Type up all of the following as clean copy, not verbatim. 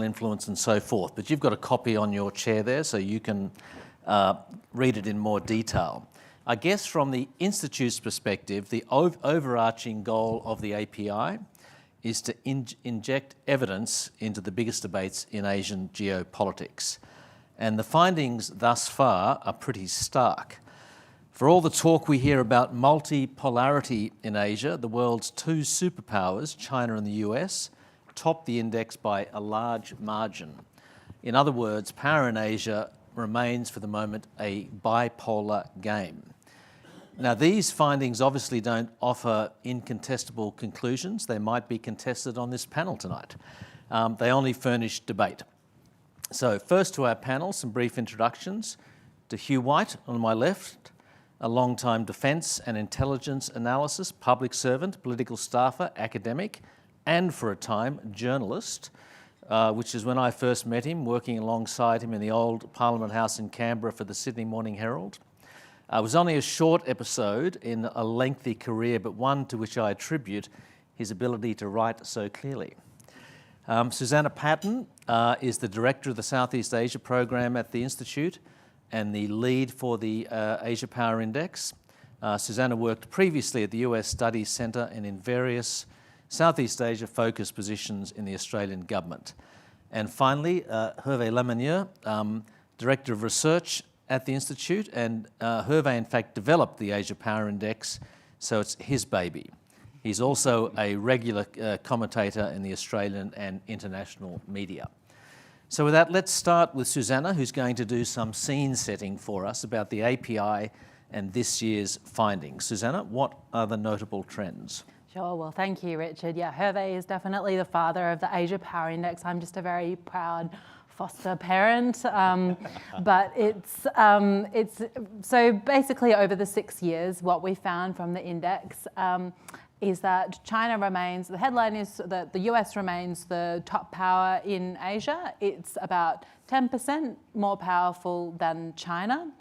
influence and so forth. But you've got a copy on your chair there, so you can read it in more detail. I guess from the Institute's perspective, the overarching goal of the API is to inject evidence into the biggest debates in Asian geopolitics. And the findings thus far are pretty stark. For all the talk we hear about multipolarity in Asia, the world's two superpowers, China and the US, top the index by a large margin. In other words, power in Asia remains for the moment a bipolar game. Now, these findings obviously don't offer incontestable conclusions. They might be contested on this panel tonight. They only furnish debate. So first to our panel, some brief introductions. To Hugh White on my left, a long-time defence and intelligence analysis, public servant, political staffer, academic, and for a time, journalist, which is when I first met him, working alongside him in the old Parliament House in Canberra for the Sydney Morning Herald. It was only a short episode in a lengthy career, but one to which I attribute his ability to write so clearly. Susannah Patton is the director of the Southeast Asia program at the Institute and the lead for the Asia Power Index. Susannah worked previously at the US Studies Centre and in various Southeast Asia focused positions in the Australian government. And finally, Hervé Lemonnier, director of research at the Institute, and Hervé in fact developed the Asia Power Index, so it's his baby. He's also a regular commentator in the Australian and international media. So with that, let's start with Susannah, who's going to do some scene setting for us about the API and this year's findings. Susannah, what are the notable trends? Sure, well, thank you, Richard. Yeah, Hervé is definitely the father of the Asia Power Index. I'm just a very proud foster parent, but it's so basically over the 6 years, what we found from the index is that China remains, the headline is that the US remains the top power in Asia. It's about 10% more powerful than China,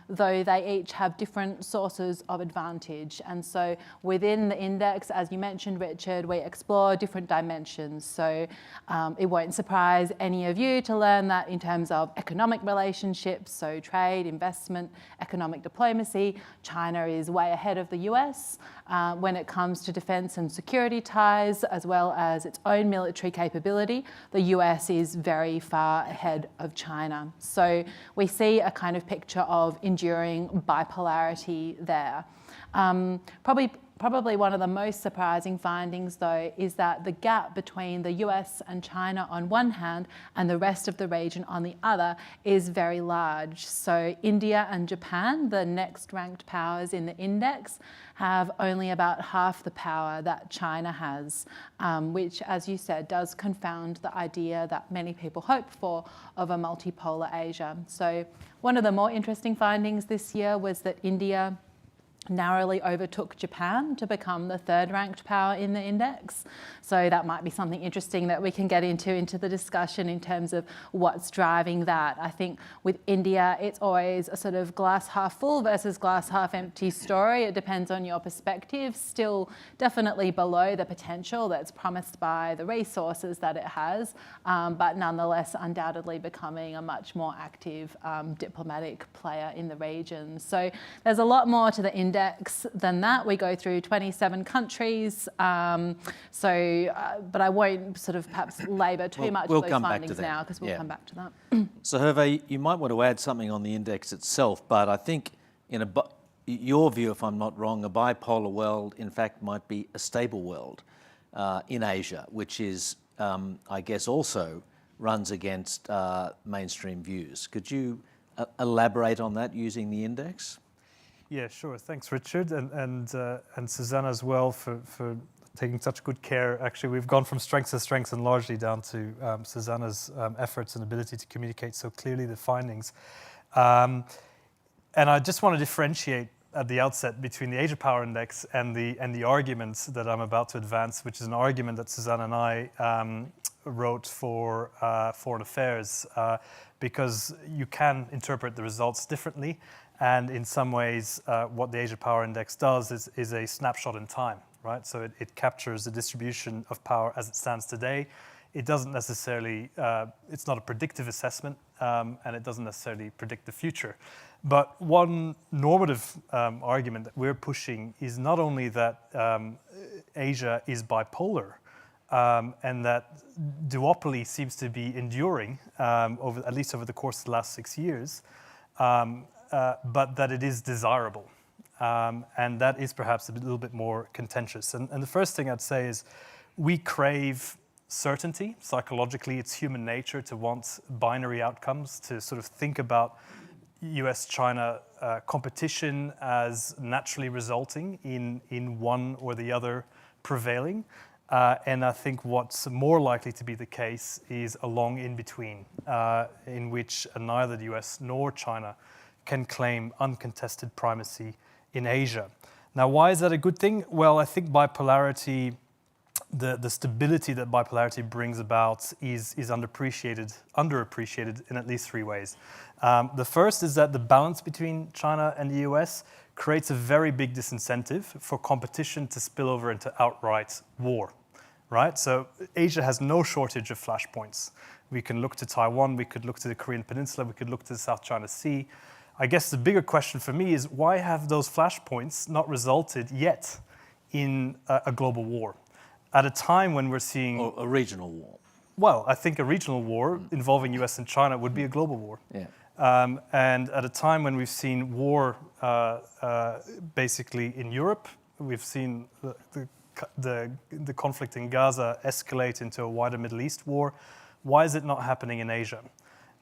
though they each have different sources of advantage. And so within the index, as you mentioned, Richard, we explore different dimensions. So it won't surprise any of you to learn that in terms of economic relationships, so trade, investment, economic diplomacy, China is way ahead of the US. When it comes to defense and security ties, as well as its own military capability, the US is very far ahead of China. So we see a kind of picture of enduring bipolarity there. Probably one of the most surprising findings, though, is that the gap between the US and China on one hand and the rest of the region on the other is very large. So India and Japan, the next ranked powers in the index, have only about half the power that China has, which, as you said, does confound the idea that many people hope for of a multipolar Asia. So one of the more interesting findings this year was that India narrowly overtook Japan to become the third ranked power in the index. So that might be something interesting that we can get into the discussion in terms of what's driving that. I think with India, it's always a sort of glass half full versus glass half empty story. It depends on your perspective. Still definitely below the potential that's promised by the resources that it has, but nonetheless undoubtedly becoming a much more active diplomatic player in the region. So there's a lot more to the index than that. We go through 27 countries, but I won't sort of perhaps labour too much on those findings now, because we'll come back to that. So Hervé, you might want to add something on the index itself, but I think in your view, if I'm not wrong, a bipolar world in fact might be a stable world in Asia, which is, I guess, also runs against mainstream views. Could you elaborate on that using the index? Yeah, sure. Thanks, Richard, and Susannah as well for taking such good care. Actually, we've gone from strength to strength and largely down to Susannah's efforts and ability to communicate so clearly the findings. And I just want to differentiate at the outset between the Asia Power Index and the arguments that I'm about to advance, which is an argument that Susannah and I wrote for Foreign Affairs, because you can interpret the results differently. And in some ways, what the Asia Power Index does is a snapshot in time, right? So it captures the distribution of power as it stands today it doesn't necessarily, it's not a predictive assessment, and it doesn't necessarily predict the future. But one normative argument that we're pushing is not only that Asia is bipolar, and that duopoly seems to be enduring, at least over the course of the last 6 years, but that it is desirable. And that is perhaps a little bit more contentious. And the first thing I'd say is we crave certainty. Psychologically, it's human nature to want binary outcomes, to sort of think about US-China competition as naturally resulting in one or the other prevailing. And I think what's more likely to be the case is a long in-between, in which neither the US nor China can claim uncontested primacy in Asia. Now, why is that a good thing? Well, I think bipolarity, the stability that bipolarity brings about is underappreciated in at least 3 ways. The first is that the balance between China and the US creates a very big disincentive for competition to spill over into outright war, right? So Asia has no shortage of flashpoints. We can look to Taiwan, we could look to the Korean Peninsula, we could look to the South China Sea. I guess the bigger question for me is why have those flashpoints not resulted yet in a global war? At a time when we're seeing... Or a regional war. Well, I think a regional war involving US and China would be a global war. Yeah. And at a time when we've seen war basically in Europe, we've seen the conflict in Gaza escalate into a wider Middle East war, why is it not happening in Asia?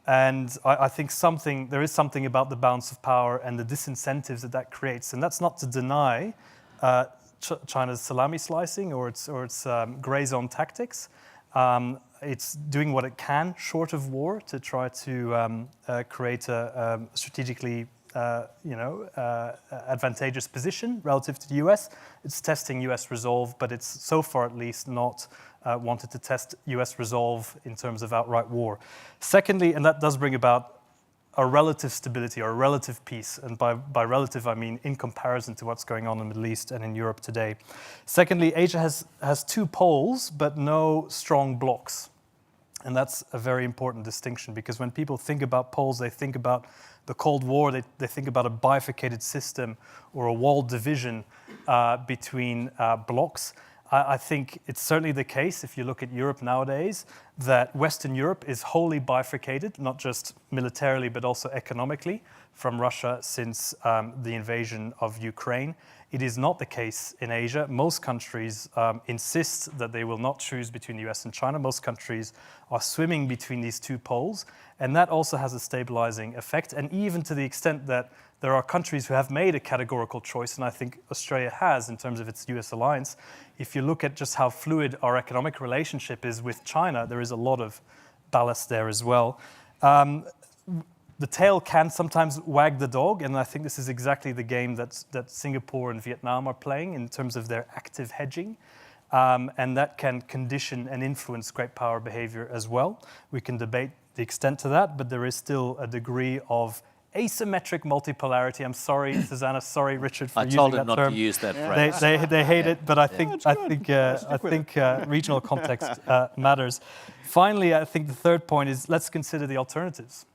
And I think there is something about the balance of power and the disincentives that creates. And that's not to deny China's salami slicing or its gray zone tactics. It's doing what it can short of war to try to create a strategically advantageous position relative to the US. It's testing US resolve, but it's so far at least not wanted to test US resolve in terms of outright war. Secondly, and that does bring about a relative stability or a relative peace, and by relative I mean in comparison to what's going on in the Middle East and in Europe today. Secondly, Asia has 2 poles but no strong blocks. And that's a very important distinction, because when people think about poles, they think about the Cold War, they think about a bifurcated system or a walled division between blocks. I think it's certainly the case, if you look at Europe nowadays, that Western Europe is wholly bifurcated, not just militarily, but also economically, from Russia since the invasion of Ukraine. It is not the case in Asia. Most countries insist that they will not choose between the US and China. Most countries are swimming between these 2 poles, and that also has a stabilizing effect. And even to the extent that there are countries who have made a categorical choice, and I think Australia has in terms of its US alliance. If you look at just how fluid our economic relationship is with China, there is a lot of ballast there as well. The tail can sometimes wag the dog, and I think this is exactly the game that Singapore and Vietnam are playing in terms of their active hedging. And that can condition and influence great power behavior as well. We can debate the extent to that, but there is still a degree of asymmetric multipolarity. I'm sorry, Susannah. Sorry, Richard, for using that term. I told him not to use that phrase. They hate it, but I think regional context matters. Finally, I think the third point is let's consider the alternatives,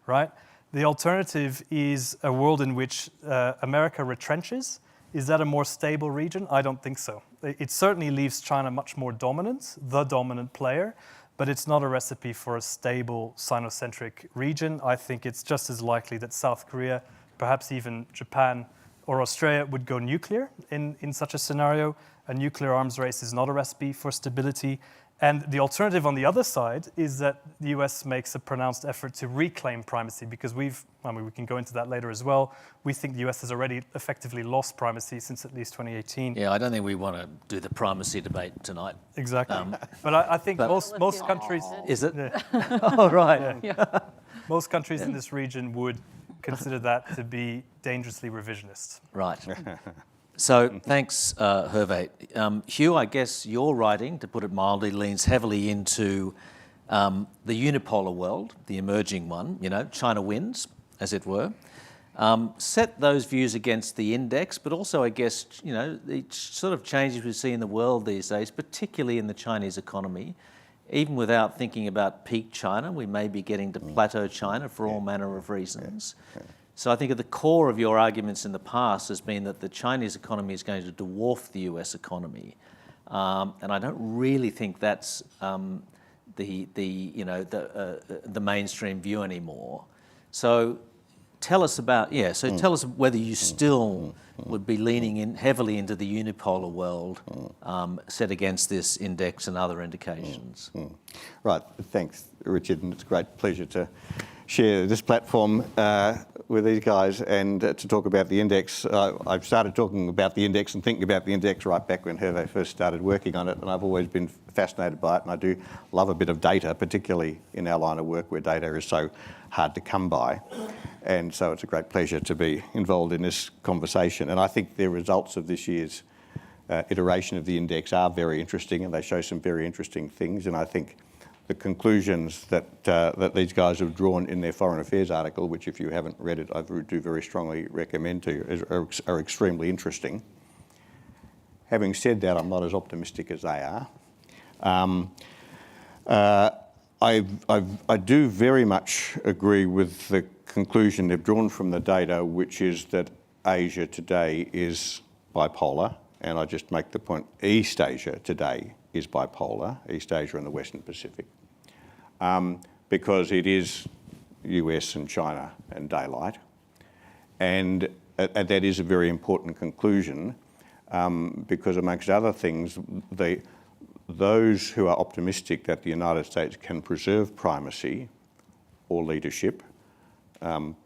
right? The alternative is a world in which America retrenches. Is that a more stable region? I don't think so. It certainly leaves China much more dominant, the dominant player, but it's not a recipe for a stable Sino-centric region. I think it's just as likely that South Korea, perhaps even Japan or Australia would go nuclear in such a scenario. A nuclear arms race is not a recipe for stability. And the alternative on the other side is that the US makes a pronounced effort to reclaim primacy, because we can go into that later as well. We think the US has already effectively lost primacy since at least 2018. Yeah, I don't think we want to do the primacy debate tonight. Exactly. But I think most countries... Is it? Yeah. Oh, right. Yeah. Most countries in this region would consider that to be dangerously revisionist. Right. So thanks, Hervé. Hugh, I guess your writing, to put it mildly, leans heavily into the unipolar world, the emerging one, China wins, as it were. Set those views against the index, but also, I guess, the sort of changes we see in the world these days, particularly in the Chinese economy, even without thinking about peak China, we may be getting to plateau China for all manner of reasons. So I think at the core of your arguments in the past has been that the Chinese economy is going to dwarf the US economy. And I don't really think that's the mainstream view anymore. So tell us about, tell us whether you still would be leaning in heavily into the unipolar world set against this index and other indications. Right, thanks, Richard, and it's a great pleasure to share this platform with these guys and to talk about the index. I've started talking about the index and thinking about the index right back when Hervé first started working on it, and I've always been fascinated by it, and I do love a bit of data, particularly in our line of work where data is so hard to come by. And so it's a great pleasure to be involved in this conversation. And I think the results of this year's iteration of the index are very interesting, and they show some very interesting things. And I think the conclusions that these guys have drawn in their Foreign Affairs article, which if you haven't read it, I do very strongly recommend to you, are extremely interesting. Having said that, I'm not as optimistic as they are. I do very much agree with the conclusion they've drawn from the data, which is that Asia today is bipolar, and I just make the point, East Asia today is bipolar, East Asia and the Western Pacific, because it is US and China and daylight, and that is a very important conclusion, because amongst other things, those who are optimistic that the United States can preserve primacy or leadership,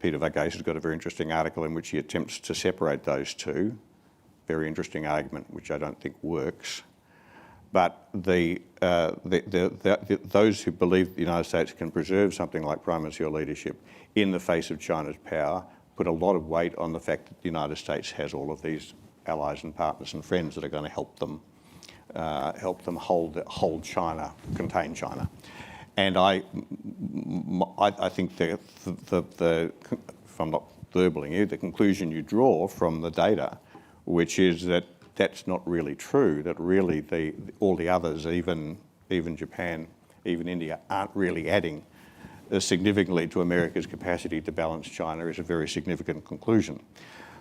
Peter Varghese has got a very interesting article in which he attempts to separate those two. Very interesting argument, which I don't think works. But those who believe the United States can preserve something like primacy or leadership in the face of China's power put a lot of weight on the fact that the United States has all of these allies and partners and friends that are going to help them hold China, contain China. And I think if I'm not verbaling you, the conclusion you draw from the data, which is that that's not really true, that really all the others, even Japan, even India, aren't really adding significantly to America's capacity to balance China, is a very significant conclusion.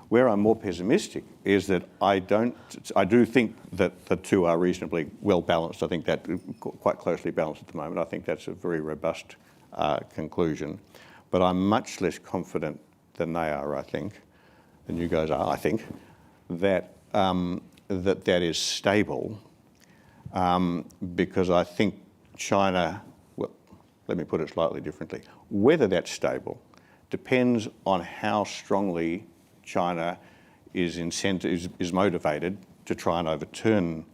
Where I'm more pessimistic is that I do think that the two are reasonably well balanced. I think that quite closely balanced at the moment. I think that's a very robust conclusion. But I'm much less confident than they are, I think, than you guys are, I think, that that is stable, because I think China, well, let me put it slightly differently. Whether that's stable depends on how strongly China is motivated to try and overturn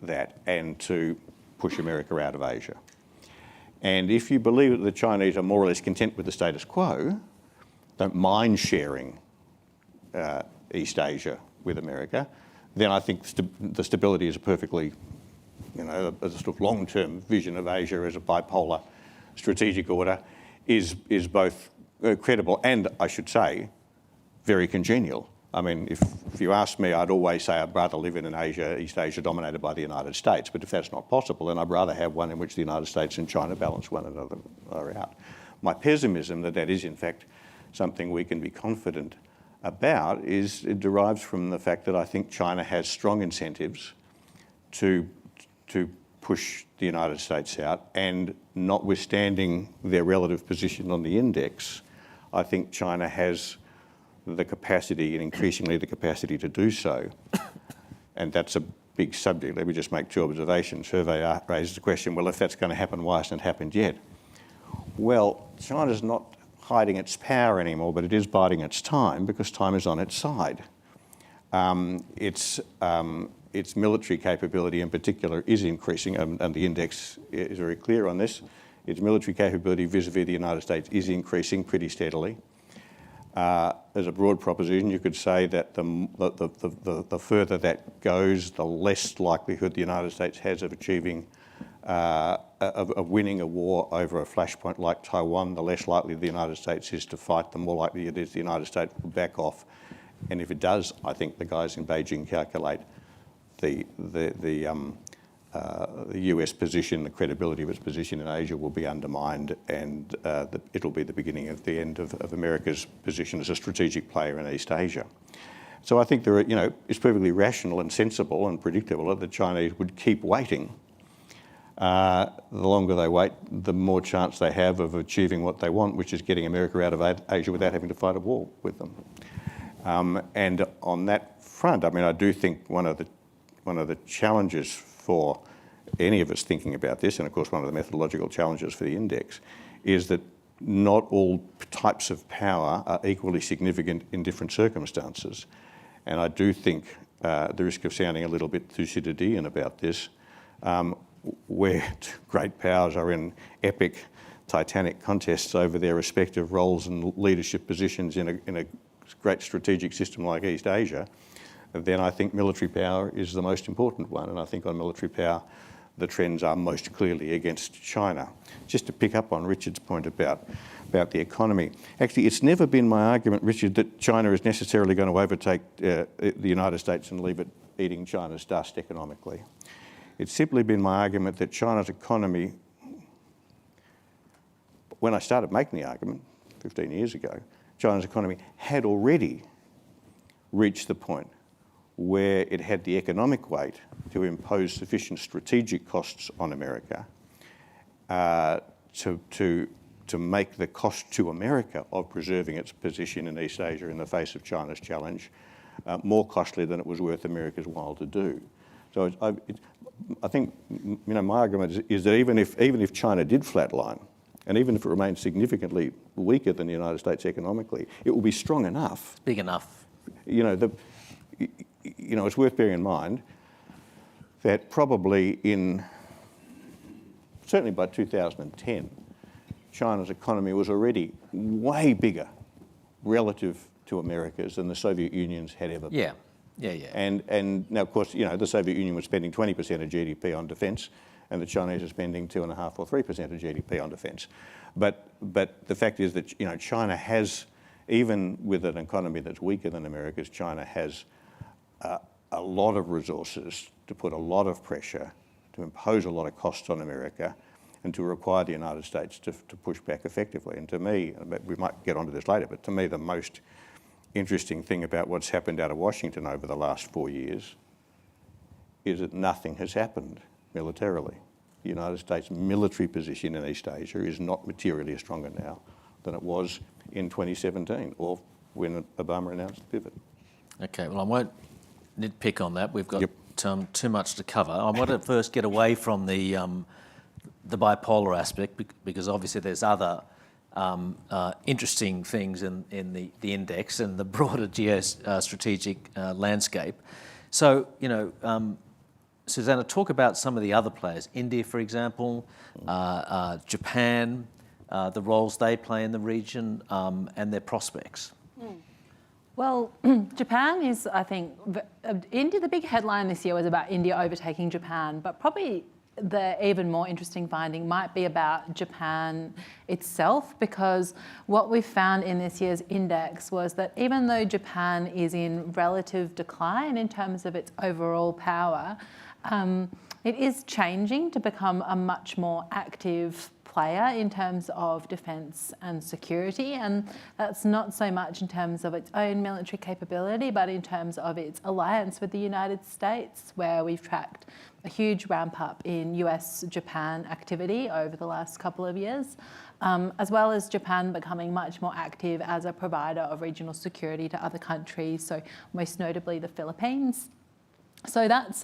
that and to push America out of Asia. And if you believe that the Chinese are more or less content with the status quo, don't mind sharing East Asia with America, then I think the stability is a perfectly, a sort of long-term vision of Asia as a bipolar strategic order is both credible and, I should say, very congenial. I mean, if you ask me, I'd always say I'd rather live in an East Asia dominated by the United States, but if that's not possible, then I'd rather have one in which the United States and China balance one another out. My pessimism that is in fact something we can be confident about it derives from the fact that I think China has strong incentives to push the United States out, and notwithstanding their relative position on the index, I think China has the capacity, and increasingly the capacity, to do so. And that's a big subject. Let me just make two observations. Hervé raises the question, well, if that's going to happen, why hasn't it happened yet? Well, China's not hiding its power anymore, but it is biding its time because time is on its side. Its military capability in particular is increasing, and the index is very clear on this. Its military capability vis-a-vis the United States is increasing pretty steadily. As a broad proposition, you could say that the further that goes, the less likelihood the United States has of achieving, of winning a war over a flashpoint like Taiwan, the less likely the United States is to fight, the more likely it is the United States will back off. And if it does, I think the guys in Beijing calculate the the US position, the credibility of its position in Asia will be undermined, and it'll be the beginning of the end of America's position as a strategic player in East Asia. So I think there are, it's perfectly rational and sensible and predictable that the Chinese would keep waiting. The longer they wait, the more chance they have of achieving what they want, which is getting America out of Asia without having to fight a war with them. And on that front, I mean, I do think one of the challenges for any of us thinking about this, and of course one of the methodological challenges for the index, is that not all types of power are equally significant in different circumstances. And I do think the risk of sounding a little bit Thucydidean about this, where great powers are in epic, titanic contests over their respective roles and leadership positions in a great strategic system like East Asia, then I think military power is the most important one. And I think on military power, the trends are most clearly against China. Just to pick up on Richard's point about the economy. Actually, it's never been my argument, Richard, that China is necessarily going to overtake the United States and leave it eating China's dust economically. It's simply been my argument that China's economy, when I started making the argument 15 years ago, China's economy had already reached the point where it had the economic weight to impose sufficient strategic costs on America to make the cost to America of preserving its position in East Asia in the face of China's challenge more costly than it was worth America's while to do. So I think my argument is that even if China did flatline, and even if it remains significantly weaker than the United States economically, it will be strong enough. Big enough. It's worth bearing in mind that probably certainly by 2010, China's economy was already way bigger relative to America's than the Soviet Union's had ever been. Yeah. And now, of course, the Soviet Union was spending 20% of GDP on defence, and the Chinese are spending 2.5 or 3% of GDP on defence. But the fact is that China has, even with an economy that's weaker than America's, China has a lot of resources to put a lot of pressure, to impose a lot of costs on America, and to require the United States to push back effectively. And to me, we might get onto this later, but to me the most interesting thing about what's happened out of Washington over the last 4 years is that nothing has happened militarily. The United States military position in East Asia is not materially stronger now than it was in 2017 or when Obama announced the pivot. Okay, well, I won't nitpick on that. We've got too much to cover. I want to first get away from the bipolar aspect because obviously there's other interesting things in the index and the broader geostrategic landscape. So, Susannah, talk about some of the other players. India, for example, Japan, the roles they play in the region, and their prospects. Well, Japan is, I think, India, the big headline this year was about India overtaking Japan, but probably the even more interesting finding might be about Japan itself, because what we found in this year's index was that even though Japan is in relative decline in terms of its overall power, it is changing to become a much more active player in terms of defence and security, and that's not so much in terms of its own military capability, but in terms of its alliance with the United States, where we've tracked a huge ramp up in US-Japan activity over the last couple of years, as well as Japan becoming much more active as a provider of regional security to other countries, so most notably the Philippines. So that's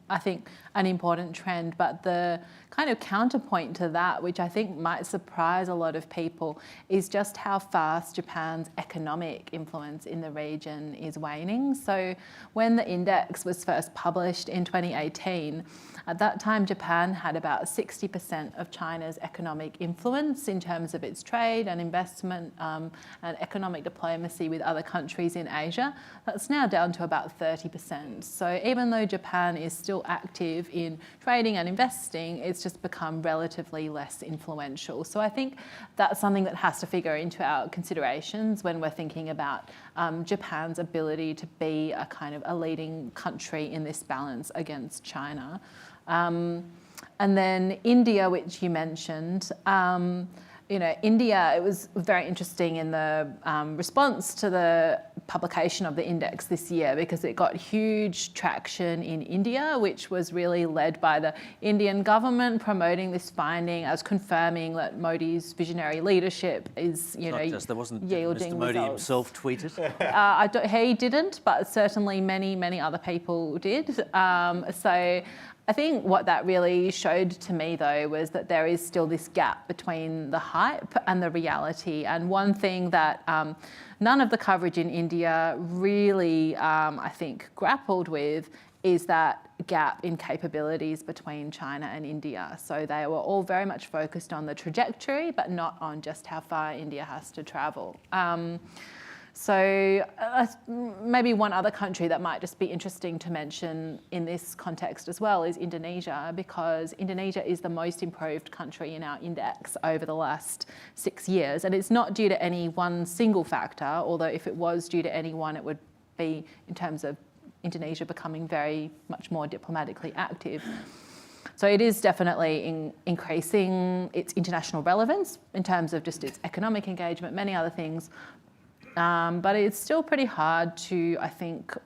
I think, an important trend, but the kind of counterpoint to that, which I think might surprise a lot of people, is just how fast Japan's economic influence in the region is waning. So when the index was first published in 2018, at that time Japan had about 60% of China's economic influence in terms of its trade and investment and economic diplomacy with other countries in Asia. That's now down to about 30%. So even though Japan is still active in trading and investing, it's just become relatively less influential. So I think that's something that has to figure into our considerations when we're thinking about Japan's ability to be a kind of a leading country in this balance against China. And then India, which you mentioned, India, it was very interesting in the response to the publication of the index this year, because it got huge traction in India, which was really led by the Indian government promoting this finding as confirming that Modi's visionary leadership is, there wasn't yielding Mr. Modi results. himself tweeted. He didn't, but certainly many other people did. So I think what that really showed to me, though, was that there is still this gap between the hype and the reality. And one thing that none of the coverage in India really, I think, grappled with is that gap in capabilities between China and India. So they were all very much focused on the trajectory, but not on just how far India has to travel. So maybe one other country that might just be interesting to mention in this context as well is Indonesia, because Indonesia is the most improved country in our index over the last 6 years. And it's not due to any one single factor, although if it was due to any one, it would be in terms of Indonesia becoming very much more diplomatically active. So it is definitely increasing its international relevance in terms of just its economic engagement, many other things. But it's still pretty hard to, I think,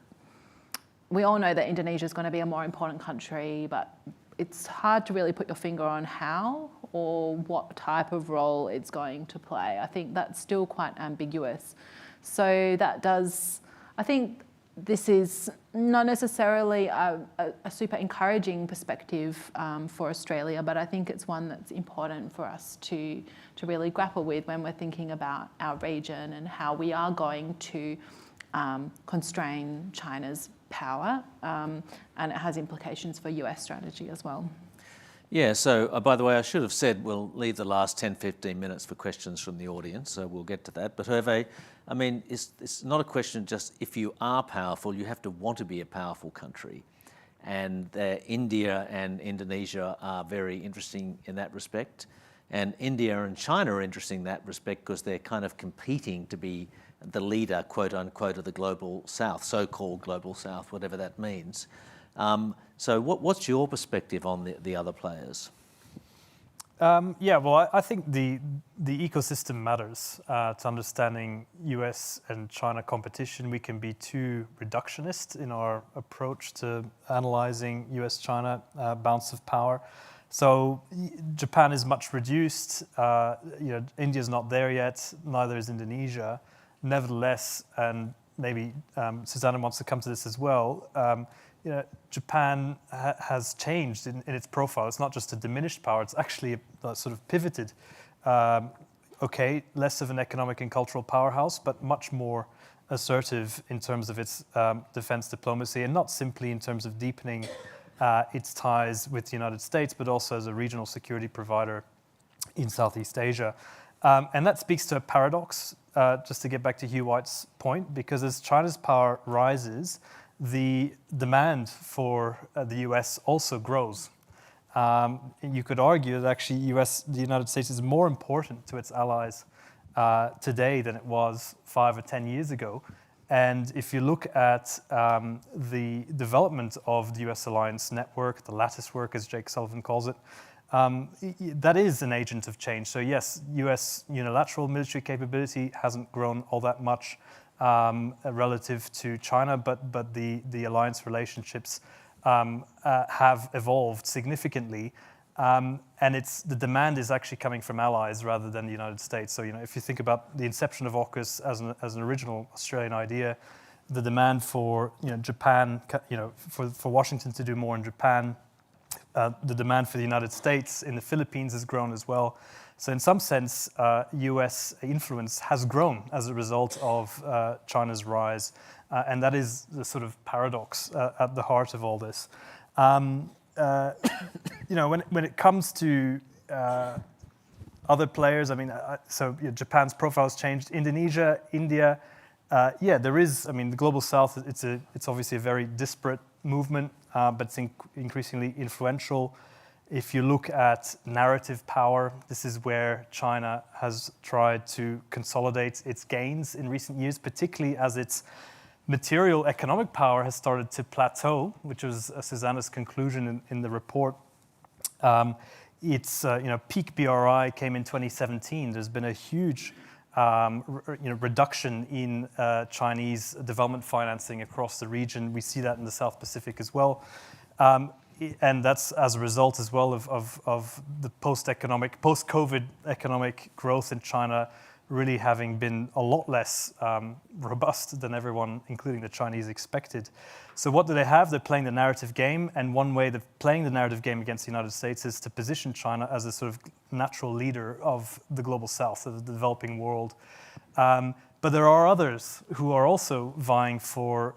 we all know that Indonesia is going to be a more important country, but it's hard to really put your finger on how or what type of role it's going to play. I think that's still quite ambiguous. So that does, I think this is not necessarily a super encouraging perspective for Australia, but I think it's one that's important for us to really grapple with when we're thinking about our region and how we are going to constrain China's power, and it has implications for US strategy as well. Yeah, so by the way, I should have said we'll leave the last 10-15 minutes for questions from the audience, so we'll get to that. But Hervé, I mean, it's not a question just if you are powerful, you have to want to be a powerful country. And India and Indonesia are very interesting in that respect. And India and China are interesting in that respect because they're kind of competing to be the leader, quote unquote, of the global south, so-called global south, whatever that means. So what's your perspective on the other players? I think the ecosystem matters to understanding US and China competition. We can be too reductionist in our approach to analyzing US-China balance of power. So Japan is much reduced. India's not there yet. Neither is Indonesia. Nevertheless, and maybe Susannah wants to come to this as well. Japan has changed in its profile. It's not just a diminished power, it's actually a sort of pivoted. Less of an economic and cultural powerhouse, but much more assertive in terms of its defense diplomacy, and not simply in terms of deepening its ties with the United States, but also as a regional security provider in Southeast Asia. And that speaks to a paradox, just to get back to Hugh White's point, because as China's power rises, the demand for the US also grows. You could argue that actually the United States is more important to its allies today than it was 5 or 10 years ago. And if you look at the development of the US alliance network, the lattice work, as Jake Sullivan calls it, that is an agent of change. So yes, US unilateral military capability hasn't grown all that much relative to China, but the alliance relationships have evolved significantly, and the demand is actually coming from allies rather than the United States. So if you think about the inception of AUKUS as an original Australian idea, the demand for Japan, for Washington to do more in Japan, the demand for the United States in the Philippines has grown as well. So in some sense, US influence has grown as a result of China's rise. And that is the sort of paradox at the heart of all this. When it comes to other players, I mean, Japan's profile has changed. Indonesia, India, there is, the Global South, it's obviously a very disparate movement, but it's increasingly influential. If you look at narrative power, this is where China has tried to consolidate its gains in recent years, particularly as it's material economic power has started to plateau, which was Susannah's conclusion in the report. Its peak BRI came in 2017. There's been a huge reduction in Chinese development financing across the region. We see that in the South Pacific as well. And that's as a result as well of the post-COVID economic growth in China really having been a lot less robust than everyone, including the Chinese, expected. So what do they have? They're playing the narrative game, and one way they're playing the narrative game against the United States is to position China as a sort of natural leader of the global South, of the developing world. But there are others who are also vying for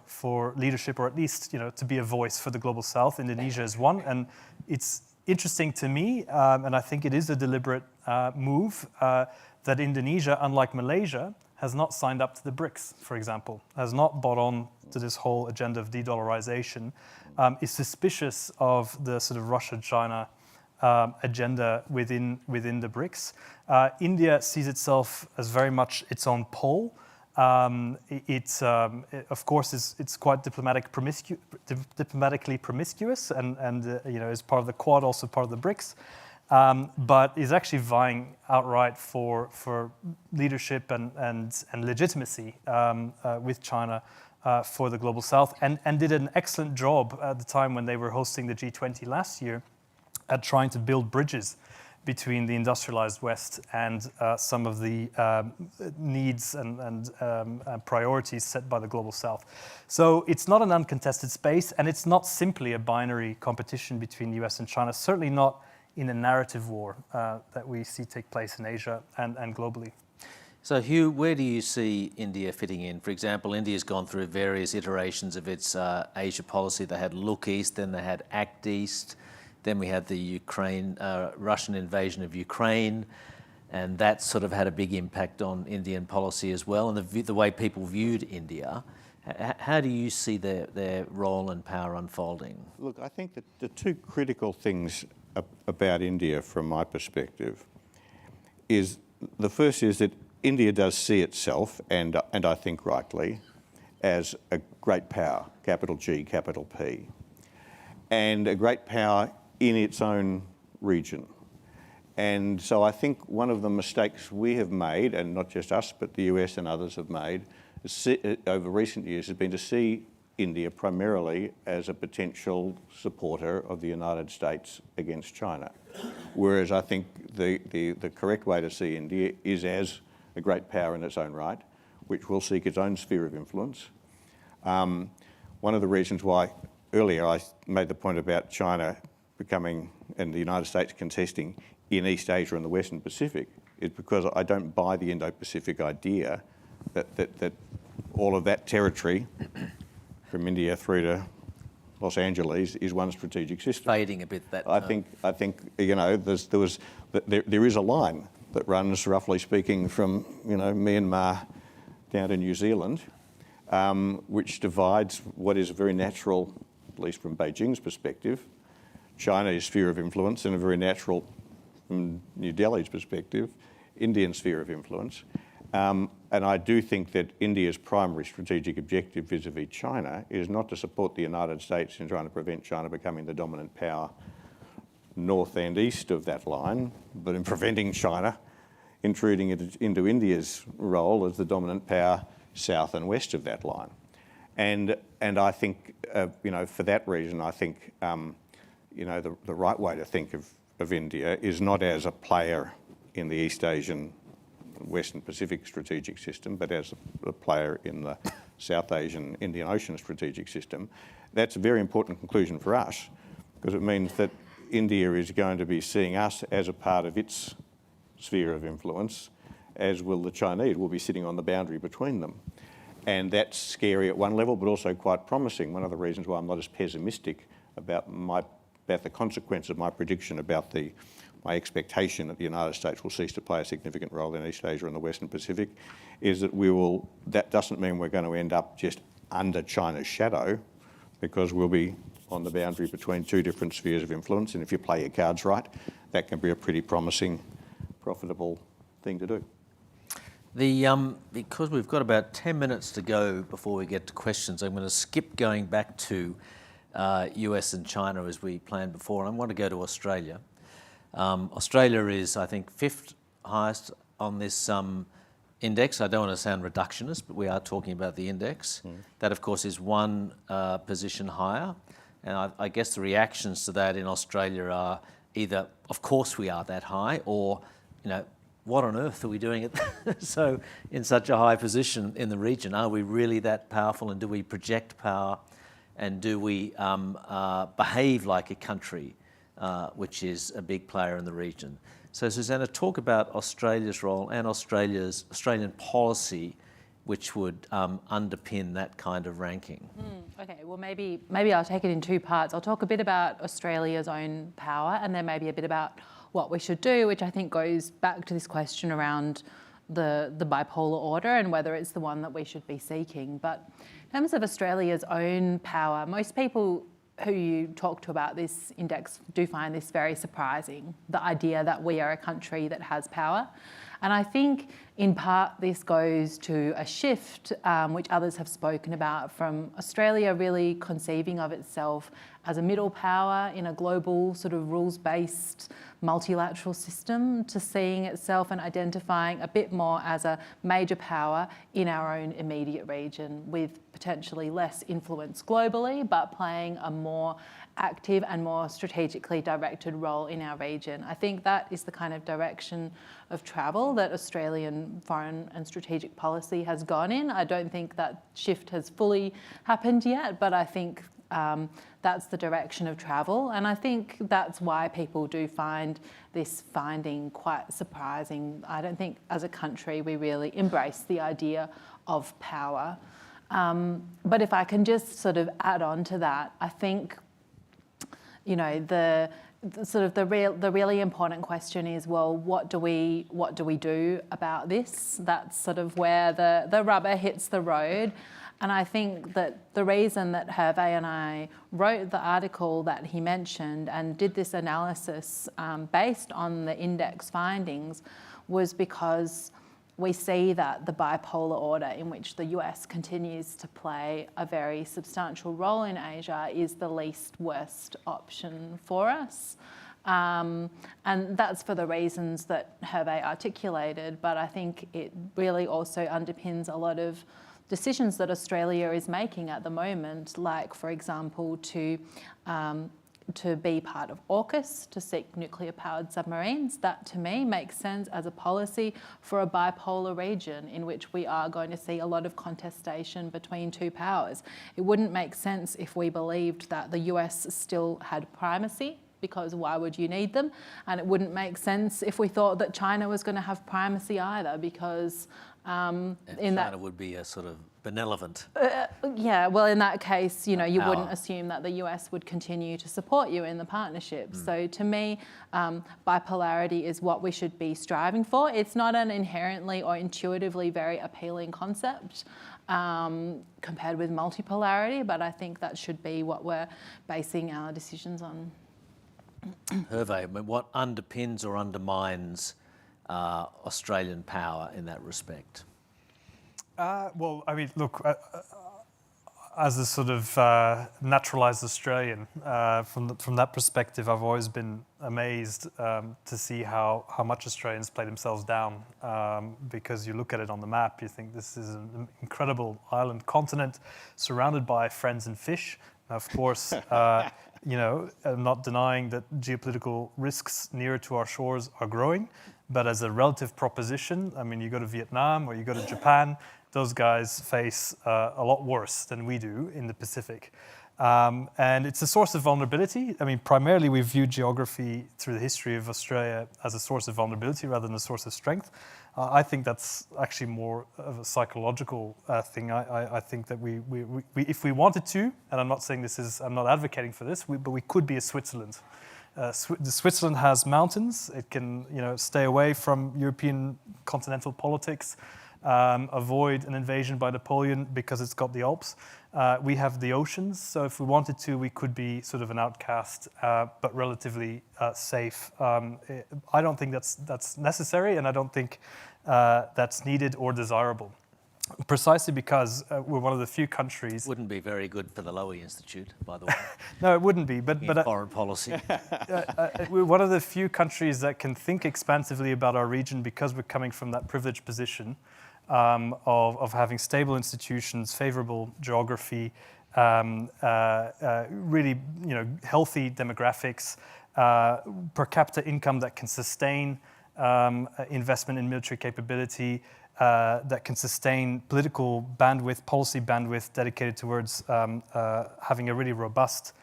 leadership, or at least to be a voice for the global South. Indonesia is one, and it's interesting to me, and I think it is a deliberate move, that Indonesia, unlike Malaysia, has not signed up to the BRICS, for example, has not bought on to this whole agenda of de-dollarization, is suspicious of the sort of Russia-China agenda within the BRICS. India sees itself as very much its own pole. Of course, it's quite diplomatically promiscuous, and is part of the Quad, also part of the BRICS. But is actually vying outright for leadership and legitimacy with China for the global South, and did an excellent job at the time when they were hosting the G20 last year at trying to build bridges between the industrialized West and some of the needs and priorities set by the global South. So it's not an uncontested space, and it's not simply a binary competition between the US and China, certainly not in a narrative war that we see take place in Asia and globally. So Hugh, where do you see India fitting in? For example, India's gone through various iterations of its Asia policy. They had Look East, then they had Act East, then we had the Russian invasion of Ukraine, and that sort of had a big impact on Indian policy as well, and the way people viewed India. How do you see their role and power unfolding? Look, I think that the two critical things about India from my perspective is, the first is that India does see itself, and I think rightly, as a great power, capital G, capital P, and a great power in its own region. And so I think one of the mistakes we have made, and not just us, but the US and others have made over recent years, has been to see India primarily as a potential supporter of the United States against China. Whereas I think the correct way to see India is as a great power in its own right, which will seek its own sphere of influence. One of the reasons why earlier I made the point about China becoming, and the United States contesting in East Asia and the Western Pacific, is because I don't buy the Indo-Pacific idea that all of that territory from India through to Los Angeles is one strategic system. Fading a bit that. I think there is a line that runs, roughly speaking, from Myanmar down to New Zealand, which divides what is a very natural, at least from Beijing's perspective, China's sphere of influence, and a very natural, from New Delhi's perspective, Indian sphere of influence. And I do think that India's primary strategic objective vis-a-vis China is not to support the United States in trying to prevent China becoming the dominant power north and east of that line, but in preventing China intruding into India's role as the dominant power south and west of that line. And I think, for that reason, I think, the right way to think of India is not as a player in the East Asian Western Pacific strategic system, but as a player in the South Asian Indian Ocean strategic system. That's a very important conclusion for us, because it means that India is going to be seeing us as a part of its sphere of influence, as will the Chinese. We'll be sitting on the boundary between them. And that's scary at one level, but also quite promising. One of the reasons why I'm not as pessimistic about the consequence of my prediction about my expectation that the United States will cease to play a significant role in East Asia and the Western Pacific, is that that doesn't mean we're going to end up just under China's shadow, because we'll be on the boundary between two different spheres of influence. And if you play your cards right, that can be a pretty promising, profitable thing to do. Because we've got about 10 minutes to go before we get to questions, I'm going to skip going back to US and China as we planned before, and I want to go to Australia. Australia is, I think, 5th highest on this index. I don't want to sound reductionist, but we are talking about the index. That, of course, is one position higher. And I guess the reactions to that in Australia are either, of course we are that high, or, what on earth are we doing so in such a high position in the region? Are we really that powerful, and do we project power, and do we behave like a country which is a big player in the region? So Susannah, talk about Australia's role and Australian policy which would underpin that kind of ranking. Okay, well maybe I'll take it in 2 parts. I'll talk a bit about Australia's own power, and then maybe a bit about what we should do, which I think goes back to this question around the bipolar order and whether it's the one that we should be seeking. But in terms of Australia's own power, most people who you talk to about this index do find this very surprising, the idea that we are a country that has power. And I think in part this goes to a shift, which others have spoken about, from Australia really conceiving of itself as a middle power in a global sort of rules-based multilateral system, to seeing itself and identifying a bit more as a major power in our own immediate region, with potentially less influence globally, but playing a more active and more strategically directed role in our region. I think that is the kind of direction of travel that Australian foreign and strategic policy has gone in. I don't think that shift has fully happened yet, but I think that's the direction of travel. And I think that's why people do find this finding quite surprising. I don't think as a country we really embrace the idea of power. But if I can just sort of add on to that, I think, the really important question is, well, what do we do about this? That's sort of where the rubber hits the road. And I think that the reason that Hervé and I wrote the article that he mentioned and did this analysis based on the index findings was because we see that the bipolar order in which the US continues to play a very substantial role in Asia is the least worst option for us. And that's for the reasons that Hervé articulated, but I think it really also underpins a lot of decisions that Australia is making at the moment, like, for example, to be part of AUKUS, to seek nuclear-powered submarines. That, to me, makes sense as a policy for a bipolar region in which we are going to see a lot of contestation between 2 powers. It wouldn't make sense if we believed that the US still had primacy, because why would you need them? And it wouldn't make sense if we thought that China was going to have primacy either, because China would be a sort of benevolent. Yeah, well, in that case, you wouldn't assume that the US would continue to support you in the partnership. So to me, bipolarity is what we should be striving for. It's not an inherently or intuitively very appealing concept compared with multipolarity, but I think that should be what we're basing our decisions on. Hervé, what underpins or undermines Australian power in that respect? Well, I mean, look, as a sort of naturalised Australian, from that perspective, I've always been amazed to see how much Australians play themselves down. Because you look at it on the map, you think this is an incredible island continent surrounded by friends and fish. Of course, I'm not denying that geopolitical risks nearer to our shores are growing, but as a relative proposition, I mean, you go to Vietnam or you go to Japan, those guys face a lot worse than we do in the Pacific. And it's a source of vulnerability. I mean, primarily we view geography through the history of Australia as a source of vulnerability rather than a source of strength. I think that's actually more of a psychological thing. I think that we, if we wanted to, and I'm not saying I'm not advocating for this, but we could be a Switzerland. Switzerland has mountains. It can, stay away from European continental politics. avoid an invasion by Napoleon because it's got the Alps. We have the oceans, so if we wanted to, we could be sort of an outcast, but relatively safe. I don't think that's necessary, and I don't think that's needed or desirable. Precisely because we're one of the few countries. Wouldn't be very good for the Lowy Institute, by the way. No, it wouldn't be. But foreign policy. We're one of the few countries that can think expansively about our region because we're coming from that privileged position of having stable institutions, favorable geography, really healthy demographics, per capita income that can sustain investment in military capability. That can sustain political bandwidth, policy bandwidth dedicated towards having a really robust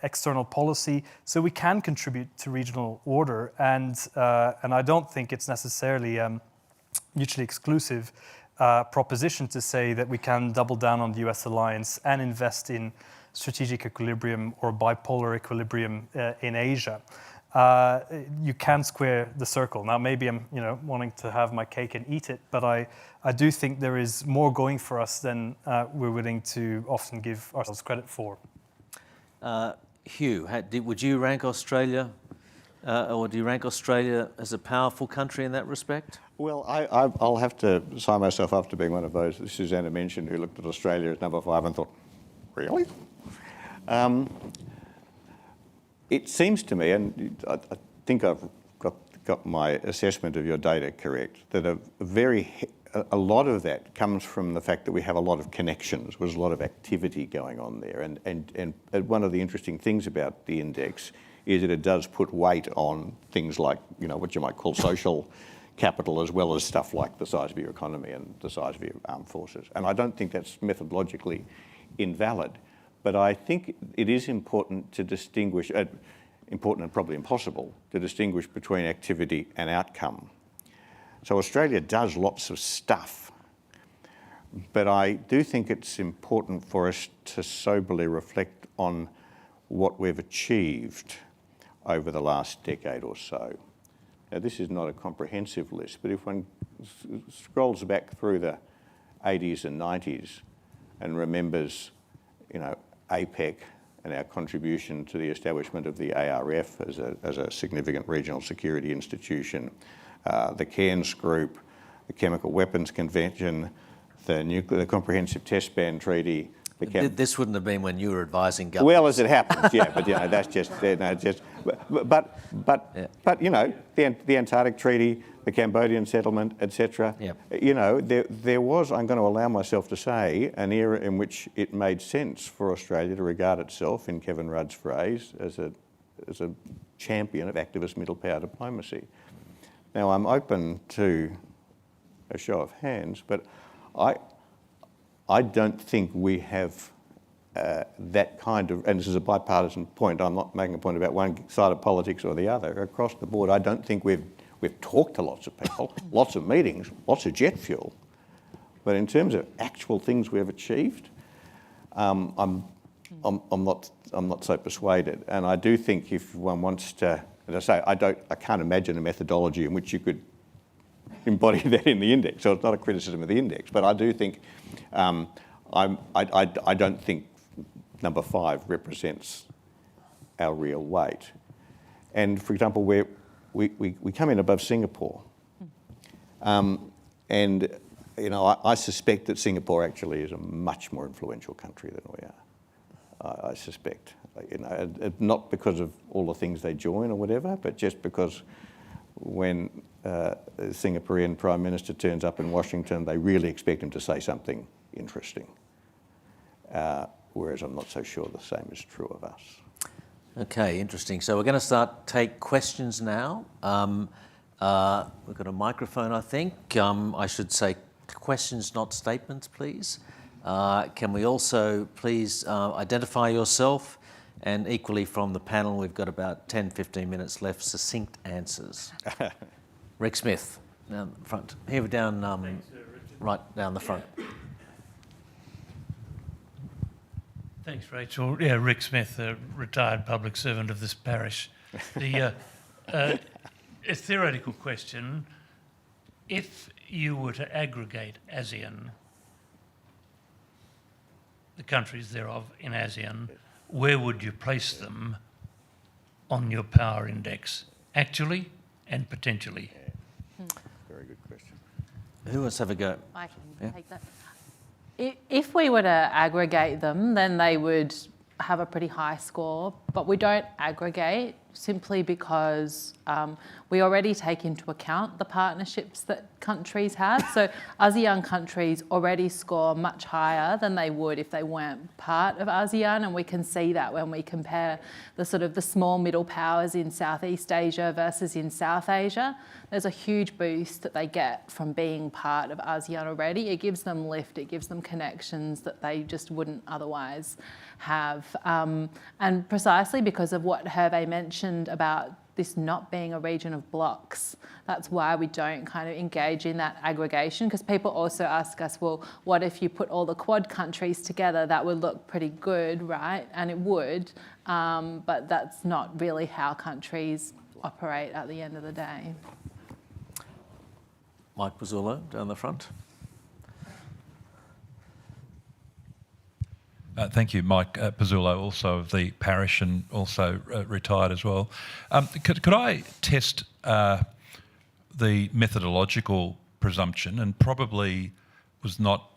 external policy. So we can contribute to regional order, and I don't think it's necessarily mutually exclusive proposition to say that we can double down on the US alliance and invest in strategic equilibrium or bipolar equilibrium in Asia. You can square the circle. Now, maybe I'm, wanting to have my cake and eat it, but I do think there is more going for us than we're willing to often give ourselves credit for. Hugh, would you rank Australia, or do you rank Australia as a powerful country in that respect? Well, I'll have to sign myself up to being one of those that Susannah mentioned who looked at Australia as number 5 and thought, really? It seems to me, and I think I've got my assessment of your data correct, that a lot of that comes from the fact that we have a lot of connections. There's a lot of activity going on there. And one of the interesting things about the index is that it does put weight on things like, what you might call social capital, as well as stuff like the size of your economy and the size of your armed forces. And I don't think that's methodologically invalid. But I think it is important to distinguish, important and probably impossible, to distinguish between activity and outcome. So Australia does lots of stuff, but I do think it's important for us to soberly reflect on what we've achieved over the last decade or so. Now, this is not a comprehensive list, but if one scrolls back through the 80s and 90s and remembers, APEC and our contribution to the establishment of the ARF as a significant regional security institution, the Cairns Group, the Chemical Weapons Convention, the Comprehensive Test Ban Treaty. This wouldn't have been when you were advising government. Well, as it happens, yeah, but that's just the Antarctic Treaty, the Cambodian settlement, etc. Yep. There was, I'm going to allow myself to say, an era in which it made sense for Australia to regard itself, in Kevin Rudd's phrase, as a champion of activist middle power diplomacy. Now, I'm open to a show of hands, but I don't think we have that kind of, and this is a bipartisan point, I'm not making a point about one side of politics or the other. Across the board, I don't think we've talked to lots of people, lots of meetings, lots of jet fuel. But in terms of actual things we've achieved, I'm not so persuaded. And I do think if one wants to, as I say, I can't imagine a methodology in which you could embody that in the index. So it's not a criticism of the index, but I do think I don't think number 5 represents our real weight. And for example, we come in above Singapore, and I suspect that Singapore actually is a much more influential country than we are. I suspect, not because of all the things they join or whatever, but just because when the Singaporean Prime Minister turns up in Washington, they really expect him to say something interesting. Whereas I'm not so sure the same is true of us. Okay, interesting. So we're going to take questions now. We've got a microphone, I think. I should say questions, not statements, please. Can we also please identify yourself? And equally from the panel, we've got about 10, 15 minutes left, succinct answers. Rick Smith, down the front. Here, down, right down the front. Thanks, Rachel. Yeah, Rick Smith, a retired public servant of this parish. A theoretical question. if you were to aggregate ASEAN, the countries thereof in ASEAN, where would you place them on your power index, actually and potentially? Very good question. Who wants to have a go? I can Yeah. take that. If we were to aggregate them, then they would have a pretty high score, but we don't aggregate simply because we already take into account the partnerships that countries have. So ASEAN countries already score much higher than they would if they weren't part of ASEAN, and we can see that when we compare the sort of the small middle powers in Southeast Asia versus in South Asia. There's a huge boost that they get from being part of ASEAN already. It gives them lift, it gives them connections that they just wouldn't otherwise have. And precisely because of what Hervé mentioned about this not being a region of blocks, that's why we don't kind of engage in that aggregation, because people also ask us, well, what if you put all the Quad countries together? That would look pretty good, right? And it would, but that's not really how countries operate at the end of the day. Mike Pizzullo down the front. Thank you, Mike Pizzullo, also of the parish and also retired as well. Could I test the methodological presumption, and probably was not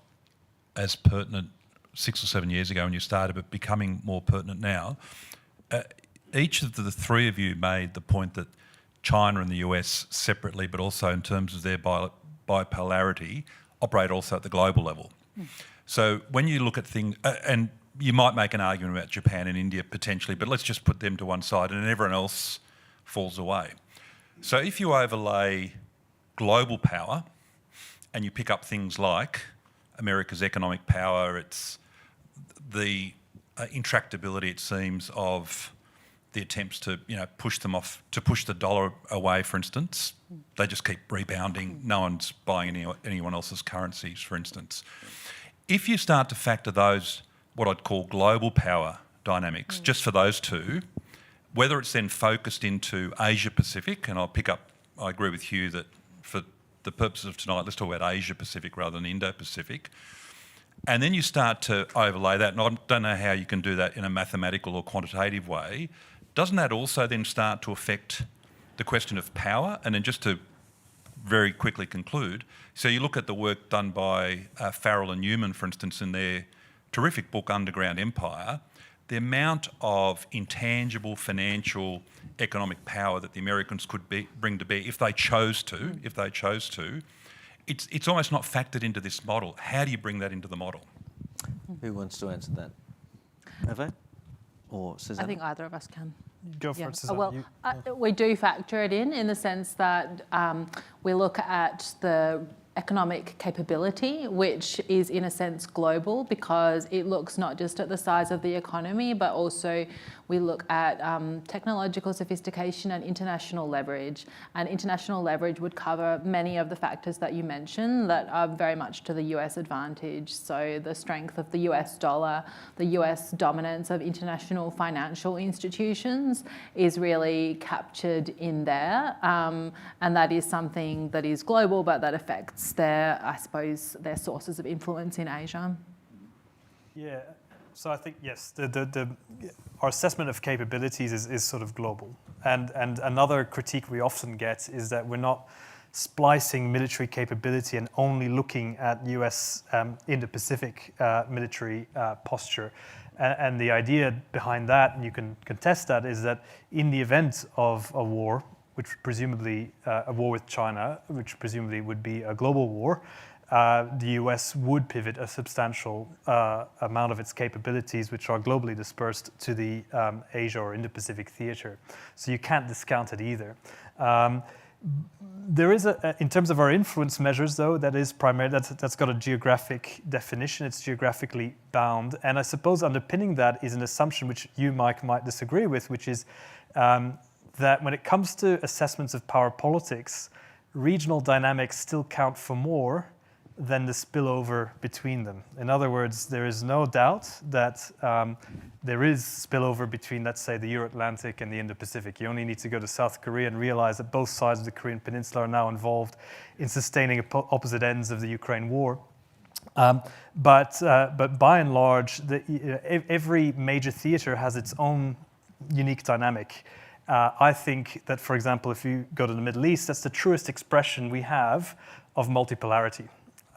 as pertinent 6 or 7 years ago when you started, but becoming more pertinent now. Each of the three of you made the point that China and the US separately, but also in terms of their bipolarity, operate also at the global level. So when you look at things, and you might make an argument about Japan and India potentially, but let's just put them to one side and everyone else falls away. So if you overlay global power and you pick up things like America's economic power, it's the intractability, it seems, of the attempts to, push them off, to push the dollar away, for instance. They just keep rebounding. No one's buying anyone else's currencies, for instance. If you start to factor those, what I'd call global power dynamics, just for those two, whether it's then focused into Asia-Pacific, and I agree with Hugh that for the purposes of tonight, let's talk about Asia-Pacific rather than Indo-Pacific. And then you start to overlay that, and I don't know how you can do that in a mathematical or quantitative way. Doesn't that also then start to affect the question of power? And then just to very quickly conclude, so you look at the work done by Farrell and Newman, for instance, in their terrific book Underground Empire, the amount of intangible financial economic power that the Americans could bring to bear if they chose to, it's almost not factored into this model. How do you bring that into the model? Who wants to answer that? Hervé or Susannah? I think either of us can. Go for Yeah. it, Susannah. Well, we do factor it in the sense that we look at the economic capability, which is in a sense global, because it looks not just at the size of the economy, but also we look at technological sophistication and international leverage. And international leverage would cover many of the factors that you mentioned that are very much to the US advantage. So the strength of the US dollar, the US dominance of international financial institutions is really captured in there. And that is something that is global, but that affects their sources of influence in Asia. Yeah, so I think, yes, our assessment of capabilities is sort of global. And another critique we often get is that we're not splicing military capability and only looking at US Indo-Pacific military posture. And the idea behind that, and you can contest that, is that in the event of a war, which presumably a war with China, which presumably would be a global war, the US would pivot a substantial amount of its capabilities, which are globally dispersed, to the Asia or Indo-Pacific theater. So you can't discount it either. There is in terms of our influence measures, though, that is primarily, that's got a geographic definition. It's geographically bound. And I suppose underpinning that is an assumption which you, Mike, might disagree with, which is that when it comes to assessments of power politics, regional dynamics still count for more than the spillover between them. In other words, there is no doubt that there is spillover between, let's say, the Euro-Atlantic and the Indo-Pacific. You only need to go to South Korea and realize that both sides of the Korean Peninsula are now involved in sustaining opposite ends of the Ukraine war. But by and large, every major theater has its own unique dynamic. I think that, for example, if you go to the Middle East, that's the truest expression we have of multipolarity.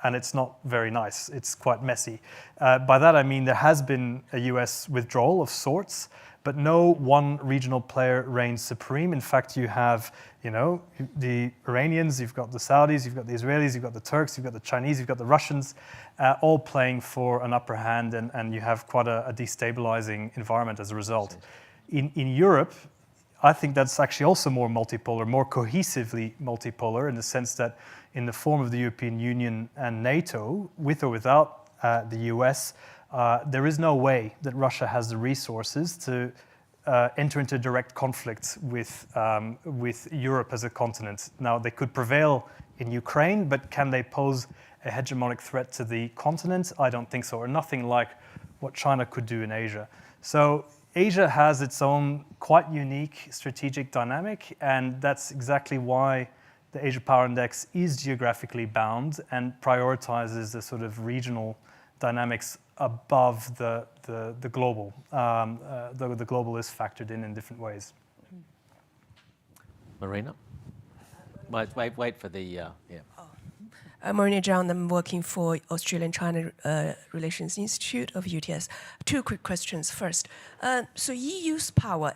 And it's not very nice. It's quite messy. By that I mean there has been a US withdrawal of sorts, but no one regional player reigns supreme. In fact, you have, the Iranians, you've got the Saudis, you've got the Israelis, you've got the Turks, you've got the Chinese, you've got the Russians, all playing for an upper hand, and you have quite a destabilizing environment as a result. In Europe, I think that's actually also more multipolar, more cohesively multipolar, in the sense that in the form of the European Union and NATO, with or without the US, there is no way that Russia has the resources to enter into direct conflict with Europe as a continent. Now, they could prevail in Ukraine, but can they pose a hegemonic threat to the continent? I don't think so, or nothing like what China could do in Asia. So Asia has its own quite unique strategic dynamic, and that's exactly why the Asia Power Index is geographically bound and prioritizes the sort of regional dynamics above the global. The global is factored in different ways. Marina? Wait for the, yeah. Marina Zhang, I'm working for Australian-China Relations Institute of UTS. Two quick questions. First, so EU's power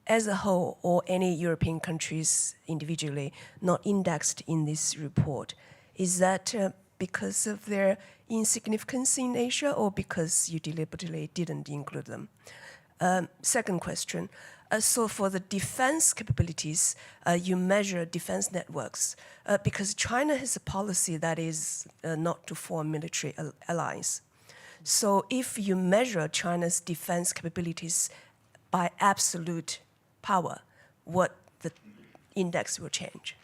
as a whole, or any European countries individually not indexed in this report, is that because of their insignificance in Asia, or because you deliberately didn't include them? Second question, so for the defense capabilities, you measure defense networks, because China has a policy that is not to form military alliance. So if you measure China's defense capabilities by absolute power, what the index will change?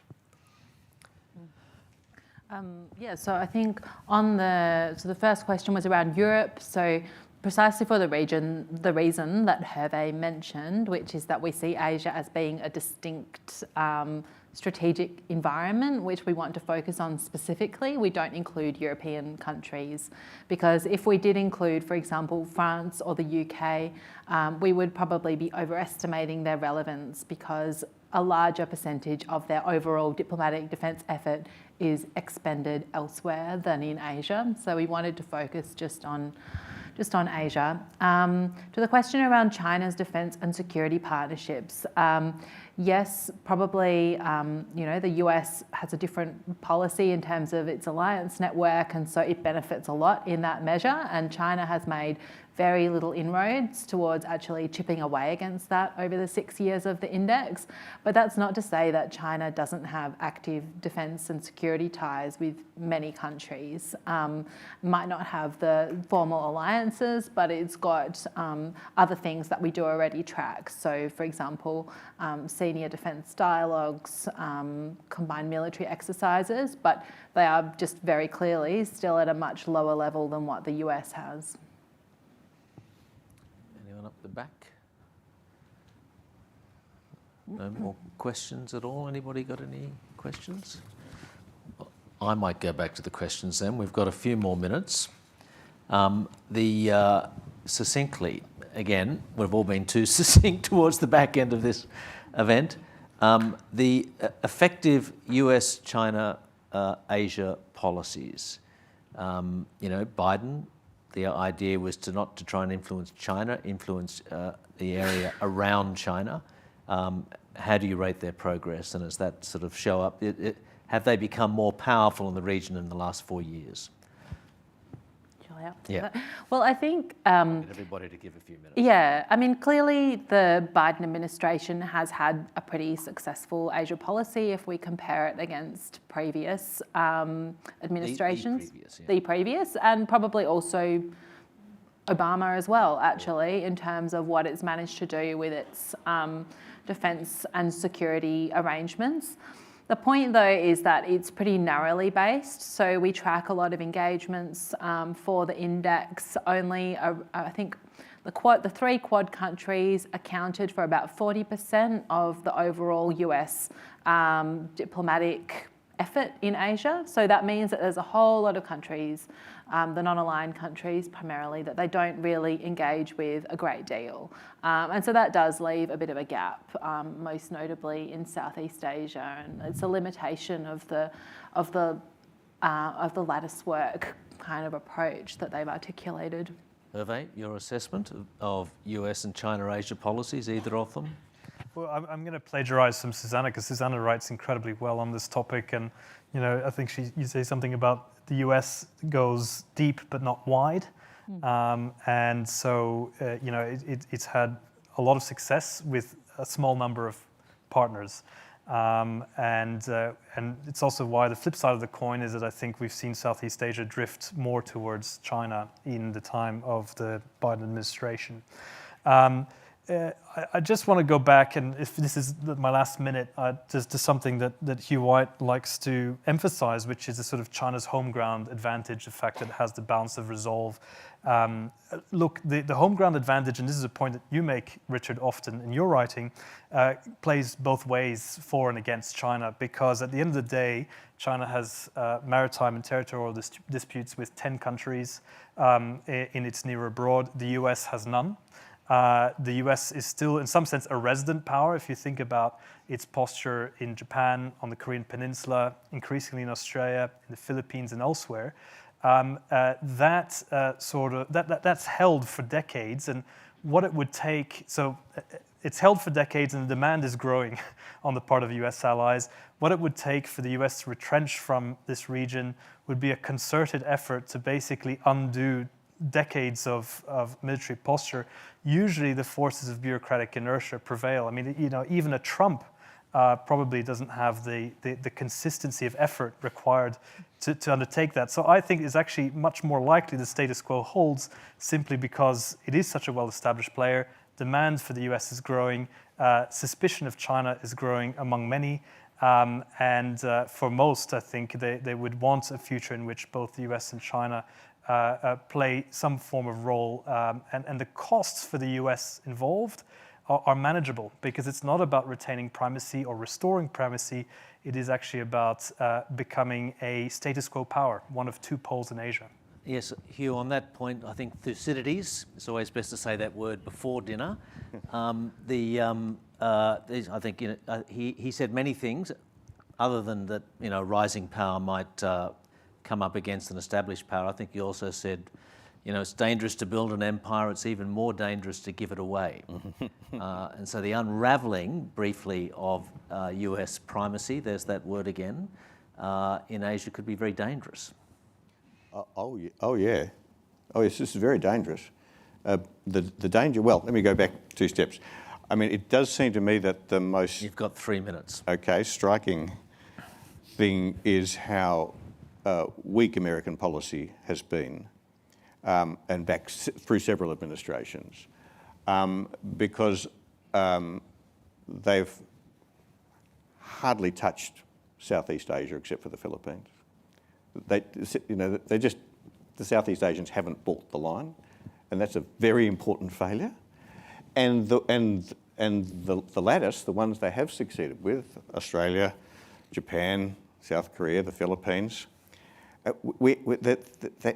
Yeah, so I think the first question was around Europe. So precisely for the reason that Hervé mentioned, which is that we see Asia as being a distinct strategic environment, which we want to focus on specifically. We don't include European countries, because if we did include, for example, France or the UK, we would probably be overestimating their relevance, because a larger percentage of their overall diplomatic defence effort is expended elsewhere than in Asia. So we wanted to focus just on Asia. To the question around China's defence and security partnerships, yes, probably, the US has a different policy in terms of its alliance network, and so it benefits a lot in that measure, and China has made very little inroads towards actually chipping away against that over the 6 years of the index. But that's not to say that China doesn't have active defence and security ties with many countries. Might not have the formal alliances, but it's got other things that we do already track. So, for example, senior defence dialogues, combined military exercises, but they are just very clearly still at a much lower level than what the US has. Anyone up the back? No more questions at all? Anybody got any questions? I might go back to the questions then. We've got a few more minutes. Succinctly, again, we've all been too succinct towards the back end of this event. The effective US-China Asia policies. Biden, the idea was not to try and influence China, influence the area around China. How do you rate their progress, and does that sort of show up? Have they become more powerful in the region in the last 4 years? Yeah. Well, I think... Get everybody to give a few minutes. Yeah, I mean, clearly the Biden administration has had a pretty successful Asia policy if we compare it against previous administrations. The previous, and probably also Obama as well, actually, in terms of what it's managed to do with its defence and security arrangements. The point, though, is that it's pretty narrowly based. So we track a lot of engagements for the index. Only, I think, the 3 Quad countries accounted for about 40% of the overall US diplomatic effort in Asia. So that means that there's a whole lot of countries, the non-aligned countries primarily, that they don't really engage with a great deal. And so that does leave a bit of a gap, most notably in Southeast Asia. And it's a limitation of the lattice work kind of approach that they've articulated. Hervé, your assessment of US and China-Asia policies, either of them? Well, I'm going to plagiarize from Susannah, because Susannah writes incredibly well on this topic, and I think you say something about the US goes deep but not wide, and so it's had a lot of success with a small number of partners, and it's also why the flip side of the coin is that I think we've seen Southeast Asia drift more towards China in the time of the Biden administration. I just want to go back, and if this is my last minute, just to something that Hugh White likes to emphasize, which is a sort of China's home ground advantage, the fact that it has the balance of resolve. Look, the home ground advantage, and this is a point that you make, Richard, often in your writing, plays both ways for and against China, because at the end of the day, China has maritime and territorial disputes with 10 countries in its near abroad. The US has none. The US is still, in some sense, a resident power if you think about its posture in Japan, on the Korean Peninsula, increasingly in Australia, in the Philippines, and elsewhere. That's held for decades, and what it would take. So it's held for decades, and the demand is growing on the part of US allies. What it would take for the US to retrench from this region would be a concerted effort to basically undo decades of military posture. Usually the forces of bureaucratic inertia prevail. I mean, even a Trump probably doesn't have the consistency of effort required to undertake that. So I think it's actually much more likely the status quo holds, simply because it is such a well-established player. Demand for the US is growing. Suspicion of China is growing among many. And for most, I think they would want a future in which both the US and China play some form of role, and the costs for the US involved are manageable, because it's not about retaining primacy or restoring primacy. It is actually about becoming a status quo power, one of 2 poles in Asia. Yes, Hugh, on that point, I think Thucydides, it's always best to say that word before dinner. I think he said many things, other than that, rising power might come up against an established power. I think he also said, it's dangerous to build an empire, it's even more dangerous to give it away. And so the unravelling, briefly, of US primacy, there's that word again, in Asia could be very dangerous. Oh yes, this is very dangerous. The danger, well, let me go back 2 steps. I mean, it does seem to me that the most... You've got 3 minutes. Okay, striking thing is how weak American policy has been, and back through several administrations, because they've hardly touched Southeast Asia except for the Philippines. The Southeast Asians haven't bought the line, and that's a very important failure. And the lattice, the ones they have succeeded with, Australia, Japan, South Korea, the Philippines, they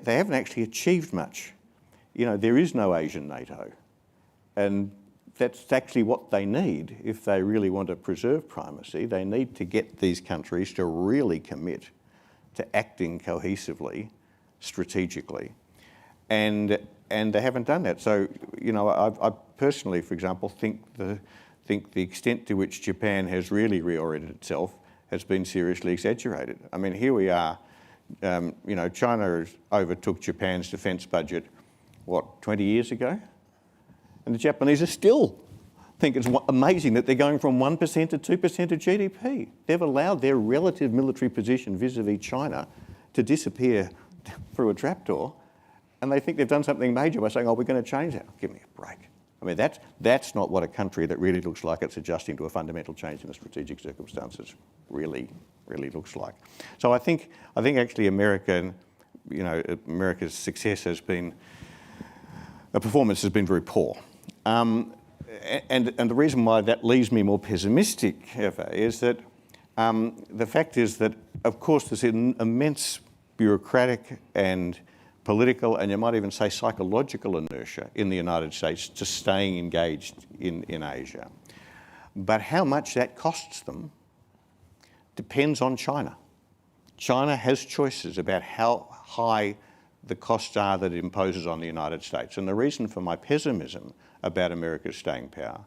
haven't actually achieved much. There is no Asian NATO, and that's actually what they need if they really want to preserve primacy. They need to get these countries to really commit to acting cohesively, strategically, and they haven't done that. So, I personally, for example, think the extent to which Japan has really reoriented itself has been seriously exaggerated. I mean, here we are. China overtook Japan's defence budget, 20 years ago? And the Japanese are still think it's amazing that they're going from 1% to 2% of GDP. They've allowed their relative military position vis-a-vis China to disappear through a trapdoor, and they think they've done something major by saying, we're going to change that. Give me a break. I mean, that's not what a country that really looks like it's adjusting to a fundamental change in the strategic circumstances really looks like. So I think actually America's success has been, performance has been very poor. And the reason why that leaves me more pessimistic, Eva, is that the fact is that, of course, there's an immense bureaucratic and political, and you might even say psychological inertia in the United States to staying engaged in Asia. But how much that costs them depends on China. China has choices about how high the costs are that it imposes on the United States. And the reason for my pessimism about America's staying power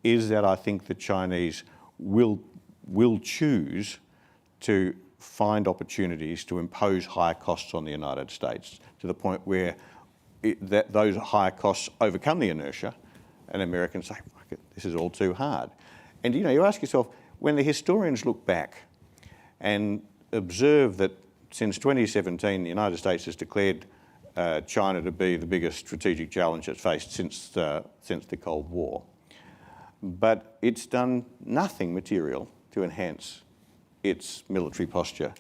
is that I think the Chinese will choose to find opportunities to impose higher costs on the United States to the point where those higher costs overcome the inertia and Americans say, this is all too hard. And you ask yourself, when the historians look back and observe that since 2017 the United States has declared China to be the biggest strategic challenge it's faced since the Cold War, but it's done nothing material to enhance its military posture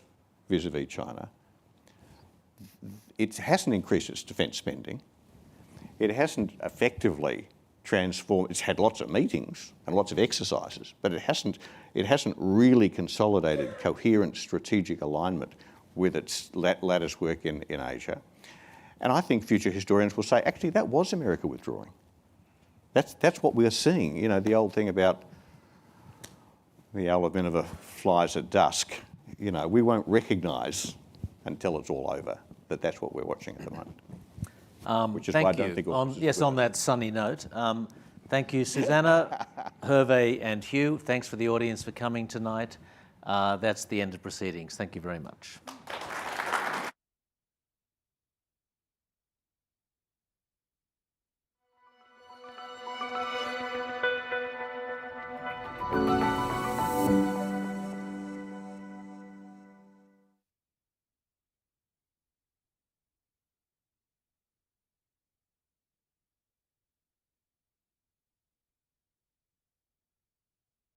vis-a-vis China. It hasn't increased its defence spending. It hasn't effectively transformed. It's had lots of meetings and lots of exercises, but it hasn't really consolidated coherent strategic alignment with its lattice work in Asia. And I think future historians will say, actually, that was America withdrawing. That's what we're seeing. The old thing about the owl of Nineveh flies at dusk. We won't recognise until it's all over that that's what we're watching at the moment. Which is why I don't think on that sunny note, thank you, Susannah, Hervé and Hugh. Thanks for the audience for coming tonight. That's the end of proceedings. Thank you very much.